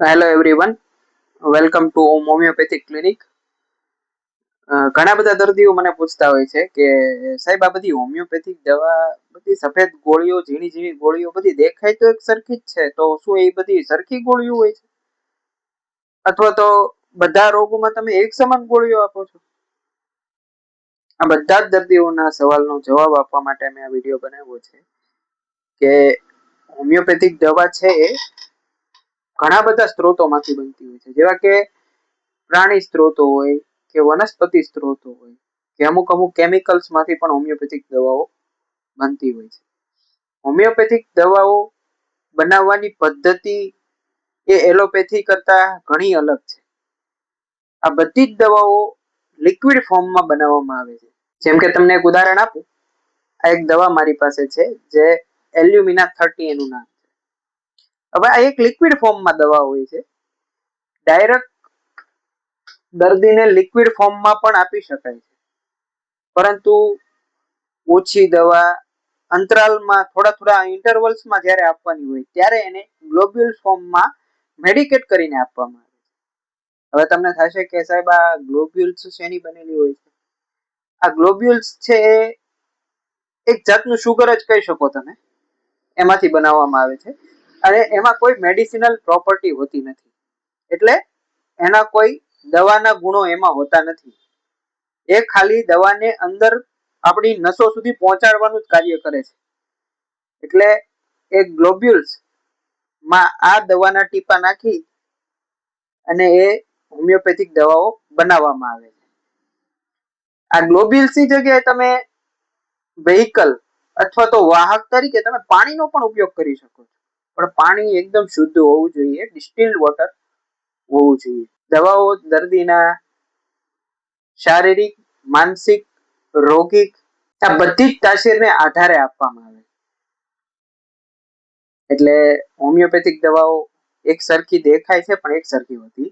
Hello everyone, welcome to homeopathic clinic. ઘણા બધા દર્દીઓ મને પૂછતા હોય છે કે સાહેબ આ બધી હોમિયોપેથિક દવા, બધી સફેદ ગોળીઓ, ઝીણી ઝીણી ગોળીઓ બધી દેખાય તો એક સરખી જ છે, તો શું એ બધી સરખી ગોળીઓ હોય છે અથવા તો બધા રોગોમાં તમે એક સમાન ગોળીઓ આપો છો? આ બધા જ દર્દીઓના સવાલનો જવાબ આપવા માટે મેં આ વિડીયો બનાવ્યો છે કે હોમિયોપેથિક દવા છે એ ઘણા બધા સ્ત્રોતોમાંથી બનતી હોય છે, જેવા કે પ્રાણી સ્ત્રોતો હોય કે વનસ્પતિ સ્ત્રોતો હોય કે અમુક અમુક કેમિકલ્સ માંથી પણ હોમિયોપેથિક દવાઓ બનતી હોય છે. હોમિયોપેથિક દવાઓ બનાવવાની પદ્ધતિ એ એલોપેથી કરતા ઘણી અલગ છે. આ બધી જ દવાઓ લિક્વિડ ફોર્મમાં બનાવવામાં આવે છે. જેમ કે તમને એક ઉદાહરણ આપું, આ એક દવા મારી પાસે છે જે એલ્યુમિના 30 એનું નામ છે. હવે આ એક લિક્વિડ ફોર્મમાં દવા હોય છે. ડાયરેક્ટ દર્દીને લિક્વિડ ફોર્મમાં પણ આપી શકાય છે, પરંતુ ઓછી દવા અંતરાલમાં થોડા ઇન્ટરવલ્સમાં જ્યારે આપવાની હોય ત્યારે એને ગ્લોબ્યુલ ફોર્મમાં મેડિકેટ કરીને આપવામાં આવે છે. હવે તમને થશે કે સાહેબ આ ગ્લોબ્યુલ્સ શેની બનેલી હોય છે? આ ગ્લોબ્યુલ્સ છે એ એક જાતનું સુગર જ કહી શકો તમે, એમાંથી બનાવવામાં આવે છે અને એમાં કોઈ મેડિસિનલ પ્રોપર્ટી હોતી નથી, એટલે એના કોઈ દવાના ગુણો એમાં હોતા નથી. એ ખાલી દવાને અંદર આપણી નસો સુધી પહોંચાડવાનું જ કાર્ય કરે છે. એટલે એ ગ્લોબ્યુલ્સ માં આ દવાના ટીપા નાખી અને એ હોમિયોપેથિક દવાઓ બનાવવામાં આવે છે. આ ગ્લોબ્યુલ્સની જગ્યાએ તમે વેહિકલ અથવા તો વાહક તરીકે તમે પાણીનો પણ ઉપયોગ કરી શકો છો, પણ પાણી એકદમ શુદ્ધ હોવું જોઈએ, ડિસ્ટિલ્ડ વોટર હોવું જોઈએ. દવાઓ દર્દીના શારીરિક, માનસિક, રોગિક આ બધી જ તાસીરને આધારે આપવામાં આવે. એટલે હોમિયોપેથિક દવાઓ એક સરખી દેખાય છે પણ એક સરખી હોતી